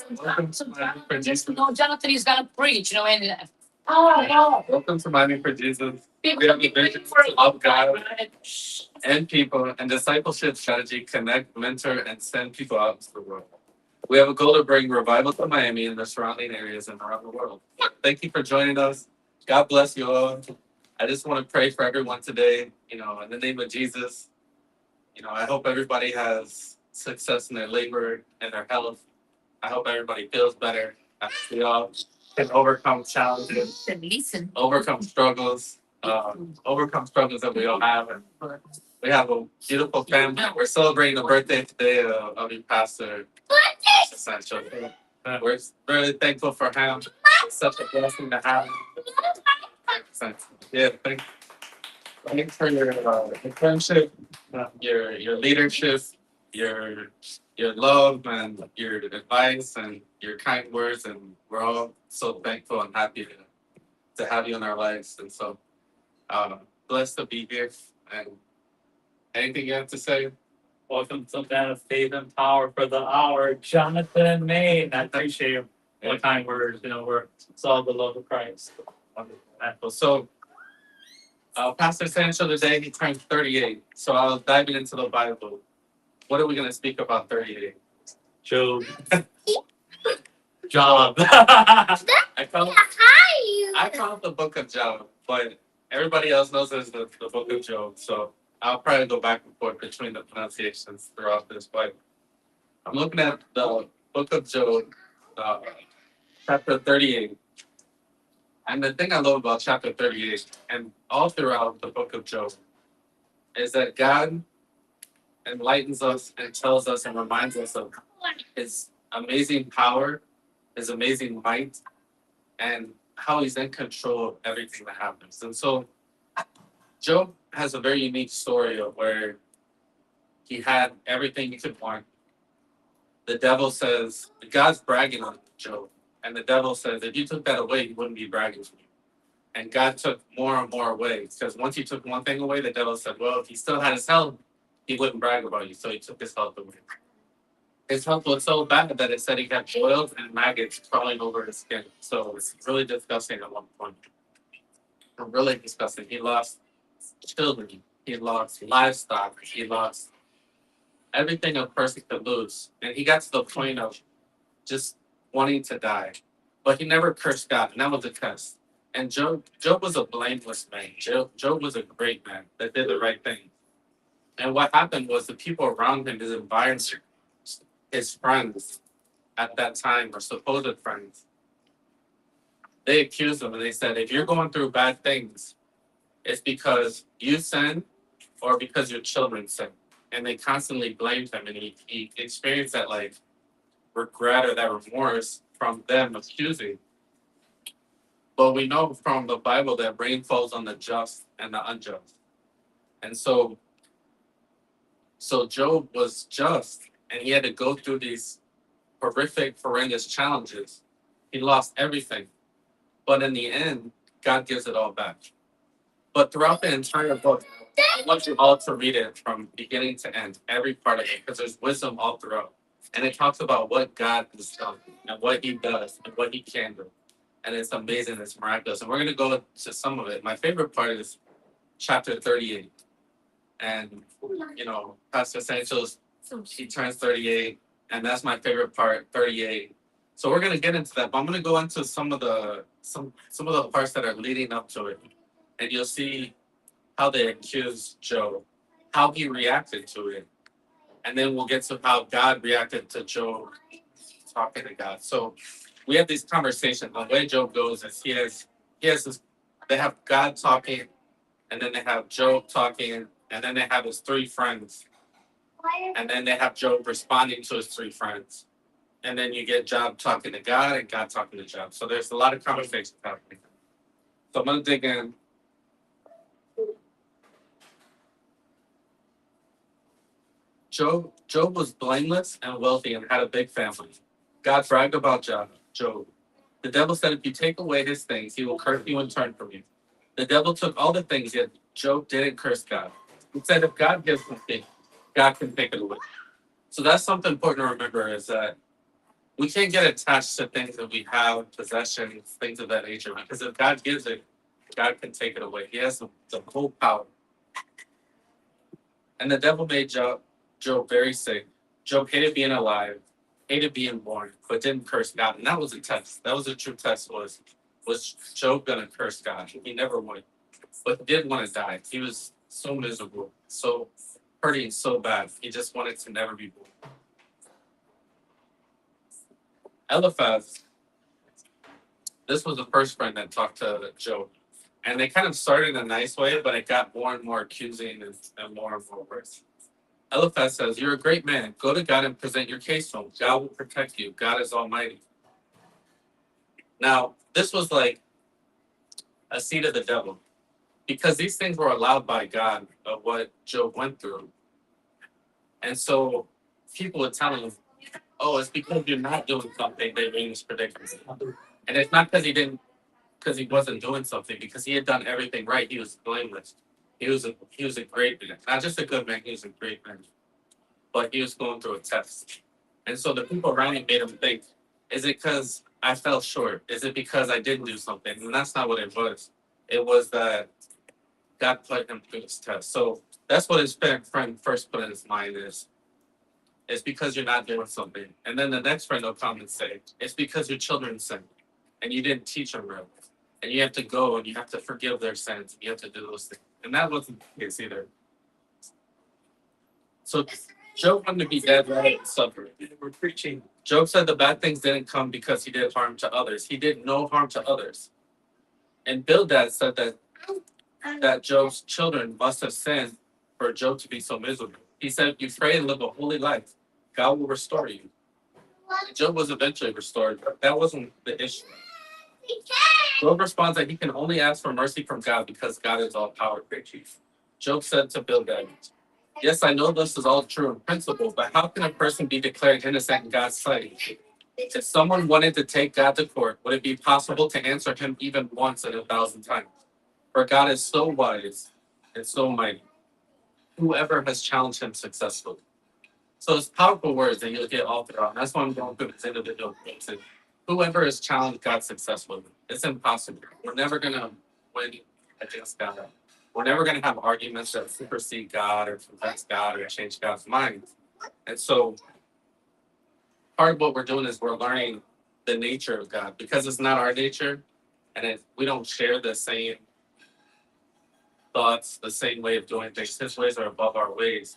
Welcome to Miami for Jesus. No, Jonathan is gonna preach, and welcome to Miami for Jesus. We have a vision to love God and people and discipleship strategy, connect, mentor, and send people out into the world. We have a goal to bring revival to Miami and the surrounding areas and around the world. Thank you for joining us. God bless you all. I just want to pray for everyone today, in the name of Jesus. I hope everybody has success in their labor and their health. I hope everybody feels better. We all can overcome challenges, overcome struggles, overcome struggles that we all have. And we have a beautiful family. We're celebrating the birthday today of your pastor, Sancho. We're really thankful for him. It's such a blessing to have him. Yeah, thanks for your friendship, your leadership, your your love and your advice and your kind words, and we're all so thankful and happy to have you in our lives. And so blessed to be here. And anything you have to say? Welcome to Man of Faith and Power for the Hour, Jonathan and Maine. I appreciate your kind words. It's all the love of Christ. Wonderful. So Pastor Sancho today, he turns 38. So I'll dive into the Bible. What are we going to speak about 38? Job. Job. I call it the book of Job, but everybody else knows it as the book of Job. So I'll probably go back and forth between the pronunciations throughout this. But I'm looking at the book of Job, chapter 38. And the thing I love about chapter 38 and all throughout the book of Job is that God enlightens us and tells us and reminds us of his amazing power, his amazing might, and how he's in control of everything that happens. And so Job has a very unique story of where he had everything he could want. The devil says, God's bragging on Job. And the devil says, if you took that away, he wouldn't be bragging to you. And God took more and more away. Because once he took one thing away, the devil said, well, if he still had his health, he wouldn't brag about you. So he took his health away. His health was so bad that it said he had boils and maggots crawling over his skin. So it's really disgusting at one point. Really disgusting. He lost children. He lost livestock. He lost everything a person could lose. And he got to the point of just wanting to die. But he never cursed God, and that was a test. And Job was a blameless man. Job was a great man that did the right thing. And what happened was the people around him, his environment, his friends at that time, or supposed friends, they accused him and they said, if you're going through bad things, it's because you sin or because your children sin. And they constantly blamed him, and he experienced that regret or that remorse from them accusing. But we know from the Bible that rain falls on the just and the unjust. And so Job was just, and he had to go through these horrific, horrendous challenges. He lost everything. But in the end, God gives it all back. But throughout the entire book, I want you all to read it from beginning to end, every part of it, because there's wisdom all throughout. And it talks about what God has done and what he does and what he can do. And it's amazing, it's miraculous. And we're going to go to some of it. My favorite part is chapter 38. And, Pastor Sancho's, he turns 38. And that's my favorite part, 38. So we're going to get into that. But I'm going to go into some of the parts that are leading up to it. And you'll see how they accused Job, how he reacted to it. And then we'll get to how God reacted to Job talking to God. So we have these conversations. The way Job goes is he has this, they have God talking, and then they have Job talking, and then they have his three friends. And then they have Job responding to his three friends. And then you get Job talking to God and God talking to Job. So there's a lot of conversations happening. So I'm going to dig in. Job was blameless and wealthy and had a big family. God bragged about Job. The devil said, if you take away his things, he will curse you and turn from you. The devil took all the things, yet Job didn't curse God. He said, if God gives something, God can take it away. So that's something important to remember, is that We can't get attached to things that we have, possessions, things of that nature, because if God gives it, God can take it away. He has the whole power. And the devil made Job very sick. Job hated being alive, hated being born, but didn't curse God. And that was a test. That was a true test. Was Job gonna curse God? He never would. But he did want to die. He was so miserable, so hurting so bad. He just wanted to never be born. Eliphaz, this was the first friend that talked to Job. And they kind of started in a nice way, but it got more and more accusing and more and more worse. Eliphaz says, "You're a great man. Go to God and present your case to him. God will protect you. God is almighty." Now, this was like a seed of the devil because these things were allowed by God of what Job went through. And so people would tell him, "Oh, it's because you're not doing something that you're in this predicament." And it's not because he wasn't doing something, because he had done everything right. He was blameless. He was a great man. Not just a good man, he was a great man. But he was going through a test. And so the people around him made him think, is it because I fell short? Is it because I didn't do something? And that's not what it was. It was that God put him through this test. So that's what his friend first put in his mind is, it's because you're not doing something. And then the next friend will come and say, it's because your children sin and you didn't teach them right. And you have to go and you have to forgive their sins. And you have to do those things. And that wasn't the case either. So Job wanted to be dead right and suffer. We're preaching. Job said the bad things didn't come because he did harm to others. He did no harm to others. And Bildad said that Job's children must have sinned for Job to be so miserable. He said, "You pray and live a holy life. God will restore you." And Job was eventually restored, but that wasn't the issue. Job responds that he can only ask for mercy from God because God is all powerful. Job said to Bildad, "Yes, I know this is all true in principle, but how can a person be declared innocent in God's sight? If someone wanted to take God to court, would it be possible to answer him even once in 1,000 times? For God is so wise and so mighty. Whoever has challenged him successfully." So it's powerful words that you'll get all throughout. That's why I'm going through this individual things. And whoever has challenged God successfully, it's impossible. We're never going to win against God. We're never going to have arguments that supersede God or convince God or change God's mind. And so part of what we're doing is we're learning the nature of God because it's not our nature and we don't share the same thoughts, the same way of doing things. His ways are above our ways.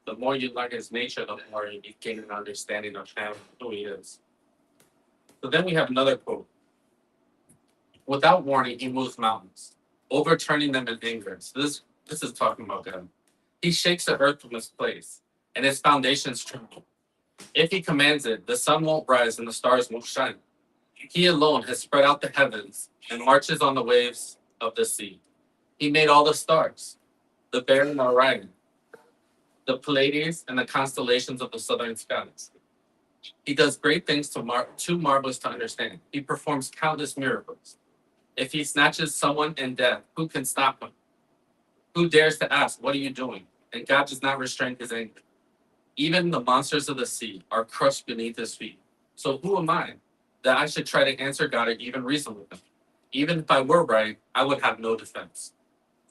The more you learn his nature, the more you gain an understanding of him, who he is. So then we have another quote. Without warning, he moves mountains, overturning them in anger. So this is talking about God. He shakes the earth from its place, and its foundations tremble. If he commands it, the sun won't rise and the stars won't shine. He alone has spread out the heavens and marches on the waves of the sea. He made all the stars, the Bear and Orion, the Pleiades and the constellations of the southern skies. He does great things too marvelous to understand. He performs countless miracles. If he snatches someone in death, who can stop him? Who dares to ask, "What are you doing?" And God does not restrain his anger. Even the monsters of the sea are crushed beneath his feet. So who am I that I should try to answer God or even reason with him? Even if I were right, I would have no defense.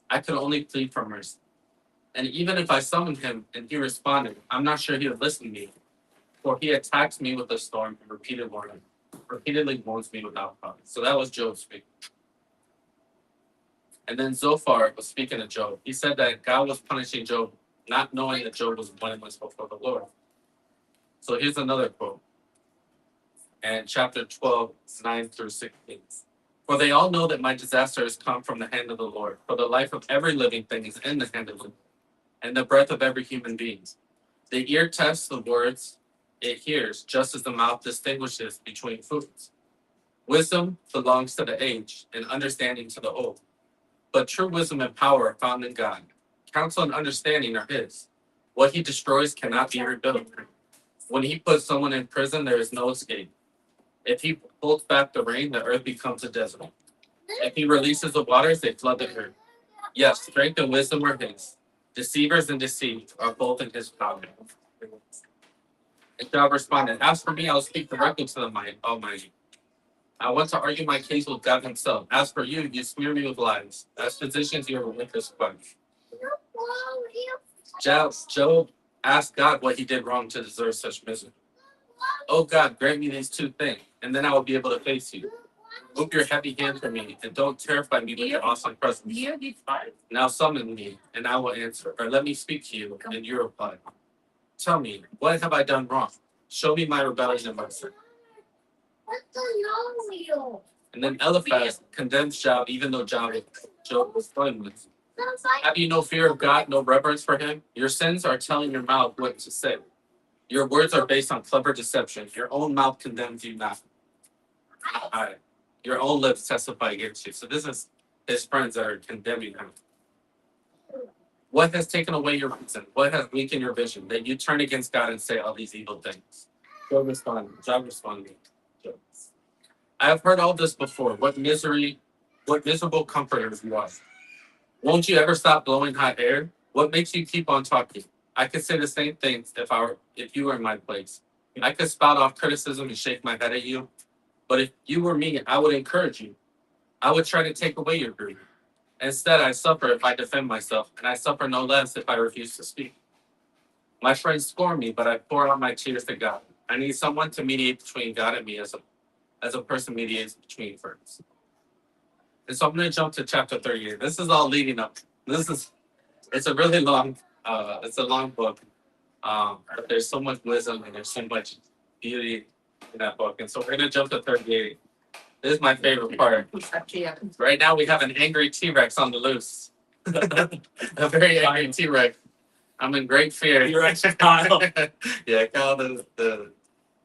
I could only plead for mercy. And even if I summoned him and he responded, I'm not sure he would listen to me, for he attacks me with a storm and repeatedly warns me without cause. So that was Job speaking. And then Zophar was speaking to Job. He said that God was punishing Job, not knowing that Job was blameless before the Lord. So here's another quote. And chapter 12, 9 through 16. For they all know that my disaster has come from the hand of the Lord. For the life of every living thing is in the hand of the Lord, and the breath of every human being. The ear tests the words it hears, just as the mouth distinguishes between foods. Wisdom belongs to the aged, and understanding to the old. But true wisdom and power are found in God. Counsel and understanding are his. What he destroys cannot be rebuilt. When he puts someone in prison, there is no escape. If he holds back the rain, the earth becomes a desert. If he releases the waters, they flood the earth. Yes, strength and wisdom are his. Deceivers and deceit are both in his power. And Job responded, as for me, I'll speak directly to the Almighty. I want to argue my case with God himself. As for you, you smear me with lies. As physicians, you are a witless bunch. Job asked God what he did wrong to deserve such misery. Oh God, grant me these two things, and then I will be able to face you. Move your heavy hand from me, and don't terrify me with your awesome presence. Now summon me, and I will answer. Or let me speak to you, and you reply. Tell me, what have I done wrong? Show me my rebellion and my sin. And then Eliphaz condemns Job, even though Job was blameless. Have you no fear of God, no reverence for him? Your sins are telling your mouth what to say. Your words are based on clever deception. Your own mouth condemns you not. Your own lips testify against you. So this is his friends that are condemning him. What has taken away your reason? What has weakened your vision? That you turn against God and say all these evil things. Job responded. I have heard all this before. What miserable comforters you are. Won't you ever stop blowing hot air? What makes you keep on talking? I could say the same things if you were in my place. I could spout off criticism and shake my head at you. But if you were me, I would encourage you. I would try to take away your grief. Instead, I suffer if I defend myself, and I suffer no less if I refuse to speak. My friends scorn me, but I pour out my tears to God. I need someone to mediate between God and me as a person mediates between friends. And so I'm going to jump to chapter 38. This is all leading up. It's a really long, it's a long book. But there's so much wisdom and there's so much beauty in that book. And so we're going to jump to 38. This is my favorite part. Right now we have an angry T-Rex on the loose. A very angry T-Rex. I'm in great fear. T-Rex Kyle. Yeah, Kyle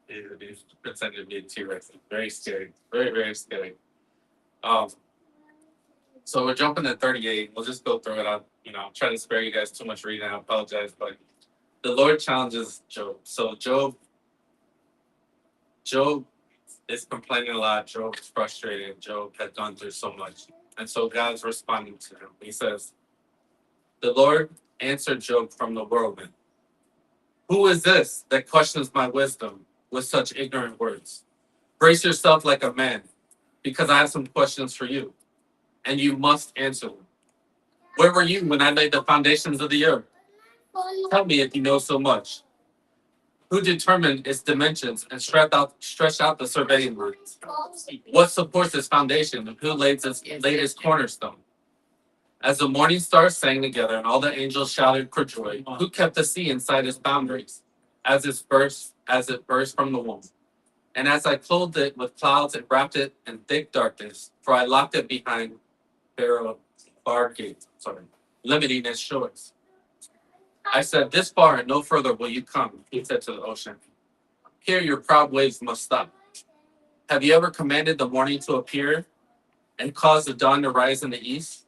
he's pretending to be a T-Rex. Very scary. Very, very scary. So we're jumping to 38. We'll just go through it. I'll try to spare you guys too much reading. I apologize, but the Lord challenges Job. So Job is complaining a lot. Job is frustrated. Job has gone through so much. And so God's responding to him. He says, the Lord answered Job from the whirlwind. Who is this that questions my wisdom with such ignorant words? Brace yourself like a man, because I have some questions for you, and you must answer them. Where were you when I laid the foundations of the earth? Tell me if you know so much. Who determined its dimensions and stretched out the surveying lines? What supports its foundation, and who laid its cornerstone? As the morning stars sang together and all the angels shouted for joy, who kept the sea inside its boundaries, as it burst from the womb? And as I clothed it with clouds and wrapped it in thick darkness, for I locked it behind barred gates, limiting its shores. I said, this far and no further will you come, he said to the ocean. Here your proud waves must stop. Have you ever commanded the morning to appear and caused the dawn to rise in the east?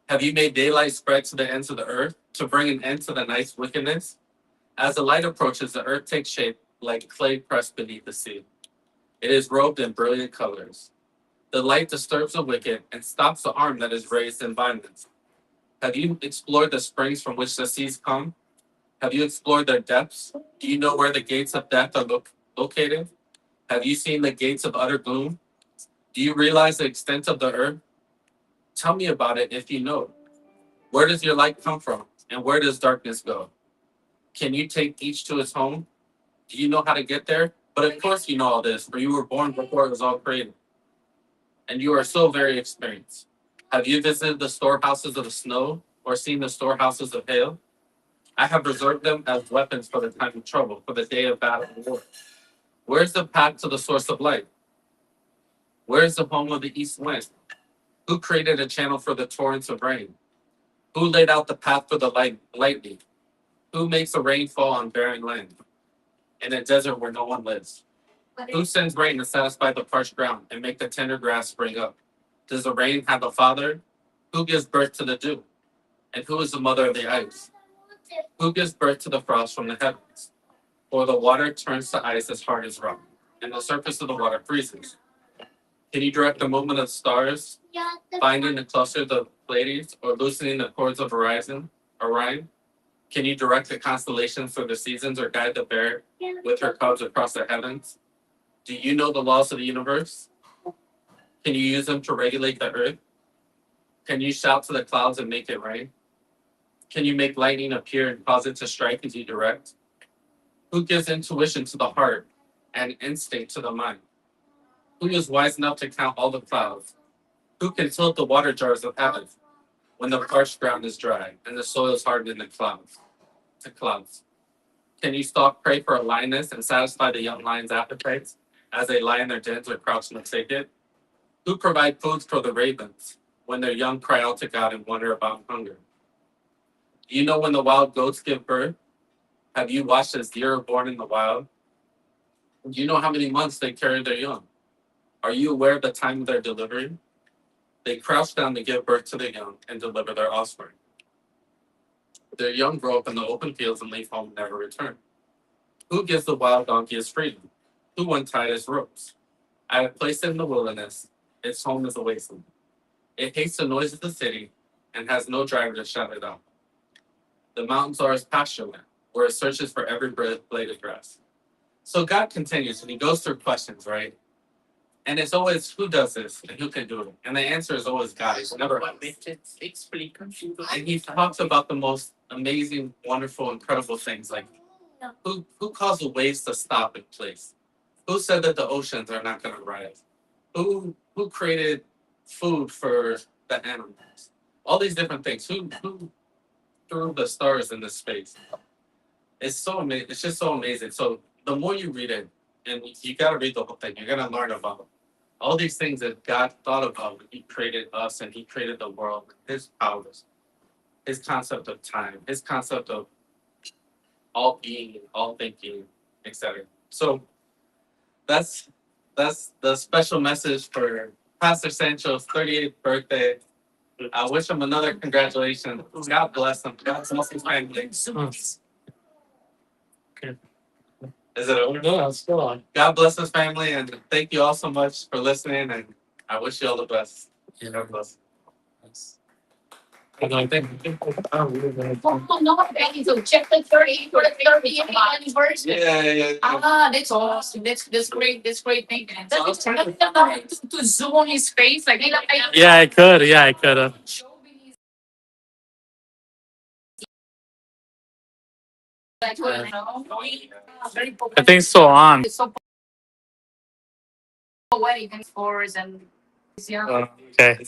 Have you made daylight spread to the ends of the earth to bring an end to the night's wickedness? As the light approaches, the earth takes shape like clay pressed beneath the sea. It is robed in brilliant colors. The light disturbs the wicked and stops the arm that is raised in violence. Have you explored the springs from which the seas come? Have you explored their depths? Do you know where the gates of death are located? Have you seen the gates of utter gloom? Do you realize the extent of the earth? Tell me about it if you know. Where does your light come from? And where does darkness go? Can you take each to its home? Do you know how to get there? But of course you know all this, for you were born before it was all created. And you are so very experienced. Have you visited the storehouses of the snow or seen the storehouses of hail? I have reserved them as weapons for the time of trouble, for the day of battle and war. Where's the path to the source of light? Where is the home of the east wind? Who created a channel for the torrents of rain? Who laid out the path for the lightning? Who makes the rain fall on barren land, in a desert where no one lives? Who sends rain to satisfy the parched ground and make the tender grass spring up? Does the rain have a father? Who gives birth to the dew? And who is the mother of the ice? Who gives birth to the frost from the heavens? Or the water turns to ice as hard as rock, and the surface of the water freezes. Can you direct the movement of stars, binding the clusters of Pleiades, or loosening the cords of Orion? Can you direct the constellations for the seasons or guide the bear with her cubs across the heavens? Do you know the laws of the universe? Can you use them to regulate the earth? Can you shout to the clouds and make it rain? Can you make lightning appear and cause it to strike as you direct? Who gives intuition to the heart and instinct to the mind? Who is wise enough to count all the clouds? Who can tilt the water jars of heaven when the parched ground is dry and the soil is hardened in the clouds? To clouds. Can you stalk prey for a lioness and satisfy the young lion's appetites as they lie in their dens or crouch in the thicket? Who provide foods for the ravens when their young cry out to God and wonder about hunger? Do you know when the wild goats give birth? Have you watched as deer are born in the wild? Do you know how many months they carry their young? Are you aware of the time of their delivery? They crouch down to give birth to their young and deliver their offspring. Their young grow up in the open fields and leave home and never return. Who gives the wild donkey his freedom? Who untied his ropes? I have placed it in the wilderness. Its home is a wasteland. It hates the noise of the city and has no driver to shut it out. The mountains are his pasture land, where it searches for every blade of grass. So God continues and he goes through questions, right? And it's always who does this and who can do it. And the answer is always God. It's never us. And he talks about the most amazing, wonderful, incredible things like who caused the waves to stop in place? Who said that the oceans are not gonna rise? Who created food for the animals? All these different things. Who threw the stars into space? It's so amazing. It's just so amazing. So the more you read it, and you got to read the whole thing, you're gonna learn about all these things that God thought about when He created us and He created the world. His powers, His concept of time, His concept of all being, all thinking, etc. So that's the special message for Pastor Sancho's 38th birthday. I wish him another congratulations. God bless him. God bless his family. Is it over? No, it's still on. God bless his family, and thank you all so much for listening, and I wish you all the best. God bless. I don't think. Oh, no, Becky, so check the 30 for the 30th anniversary. Yeah. That's awesome. That's great. That's great thinking. To zoom on his face, like Yeah, I could. Yeah, I could have. I think so on. It's so poetic and scores and yeah. Okay.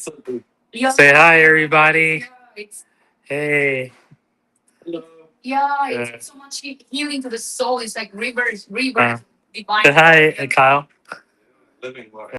Yeah. Say hi, everybody. It's Hey. yeah, it's so much healing to the soul. It's like rivers, Uh, divine. Say hi, Kyle. Living water.